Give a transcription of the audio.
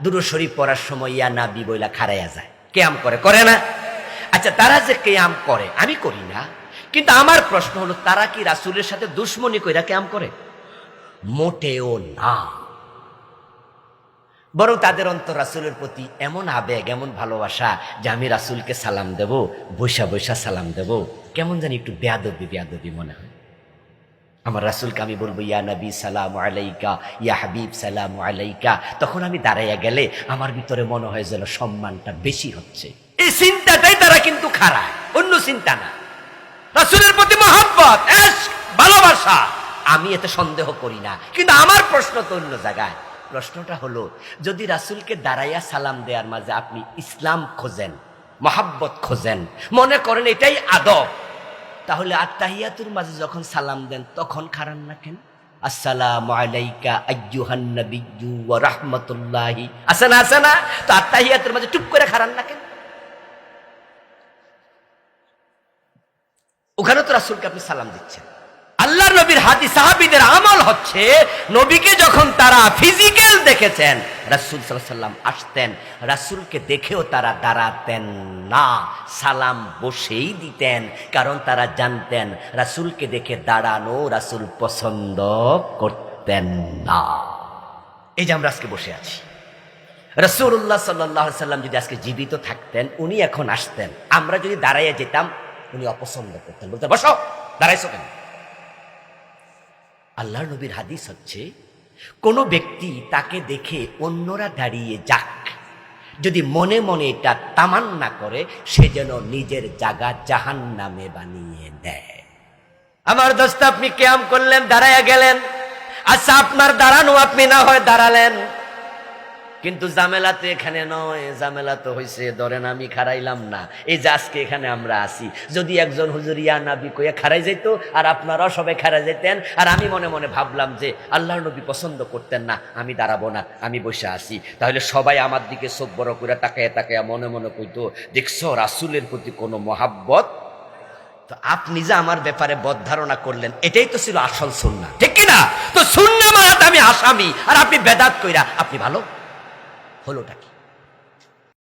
দুরূদ শরীফ পড়ার সময় ইয়া নাবি বইলা খাড়াইয়া যায়, কিয়াম করে না? আচ্ছা, তারা যে কিয়াম করে, আমি করি না, কিন্তু আমার প্রশ্ন হলো তারা কি রাসূলের সাথে দুশমনি কইরা কিয়াম করে? মোটেও না। বরং তাদের অন্তর রাসূলের প্রতি এমন আবেগ, এমন ভালোবাসা যে আমি রাসূলকে সালাম দেব, বৈশা বৈশা সালাম দেব, কেমন জানি একটু বেয়াদবি মনে হয়। আমার রাসূলকে আমি বলবো ইয়া নবী সালামু আলাইকা, ইয়া হাবিব সালামু আলাইকা, তখন আমি দাঁড়াইয়া গেলে আমার ভিতরে মনে হয় যেন সম্মানটা বেশি হচ্ছে। এই চিন্তাটাই তারা কিন্তু খারায়, অন্য চিন্তা না। রাসূলের প্রতি মহব্বত, ইশক, ভালোবাসা, আমি এতে সন্দেহ করি না, কিন্তু আমার প্রশ্ন তো অন্য জায়গায়। প্রশ্নটা হলো, যদি রাসূলকে দাঁড়াইয়া সালাম দেওয়ার মাঝে আপনি ইসলাম খোঁজেন, মহব্বত খোঁজেন, মনে করেন এটাই আদব, তাহলে আত্তাহিয়াতুর মাঝে যখন সালাম দেন তখন খারান না কেন? আসসালামু আলাইকা আইয়ুহান নাবিয়্যু ওয়া রাহমাতুল্লাহি, আছে না? তো আত্তাহিয়াতুর মাঝে চুপ করে খারান না কেন? ওখানে তো রাসূলকে আপনি সালাম দিচ্ছেন। আল্লাহর নবীর হাদিস, সাহাবীদের আমল হচ্ছে, নবীকে যখন তারা ফিজিক্যাল দেখেছেন, রাসূল সাল্লাল্লাহু আলাইহি ওয়াসাল্লাম আসতেন, রাসূলকে দেখেও তারা দাঁড়াতেন না, সালাম বসেই দিতেন, কারণ তারা জানতেন রাসূলকে দেখে দাঁড়ানো রাসূল পছন্দ করতেন না। এই যে আমরা আজকে বসে আছি, রাসূলুল্লাহ সাল্লাল্লাহু আলাইহি ওয়াসাল্লাম যদি আজকে জীবিত থাকতেন, উনি এখন আসতেন, আমরা যদি দাঁড়াইয়া যেতাম, উনি অপছন্দ করতেন, বলতেন বসো, দাঁড়াইছো কেন? আল্লাহর নবীর হাদিস হচ্ছে, কোন ব্যক্তি তাকে দেখে অন্যরা দাঁড়িয়ে যাক, যদি মনে মনে এটা তামান্না করে, সে যেন নিজের জায়গা জাহান্নামে বানিয়ে দেয়। আমার দোস্ত, আপনি কিয়াম করলেন, দাঁড়াইয়া গেলেন, আচ্ছা আপনার দাঁড়ানো, আপনি না হয় দাঁড়ালেন, কিন্তু জামেলা তো এখানে নয়, জামেলা তো হয়েছে ধরেন আমি খারাইলাম না, এই যে আজকে এখানে আমরা আছি, যদি একজন হুজুর ইয়া নবী কইয়া খারাই যেত আর আপনারাও সবাই খারাই যেতেন, আর আমি মনে মনে ভাবলাম যে আল্লাহর নবী পছন্দ করতেন না, আমি দাঁড়াবো না, আমি বসে আছি, তাহলে সবাই আমার দিকে চোখ বড় করে তাকায়া মনে মনে কইতো, দেখছো রাসূলের প্রতি কোনো মহাব্বত। তো আপনি যে আমার ব্যাপারে বদ ধারণা করলেন, এটাই তো ছিল আসল সুন্নাহ, ঠিক কিনা? তো সুন্নাহ মানে আমি আসামি, আর আপনি বেদাত কইরা আপনি ভালো, হলোটা কি?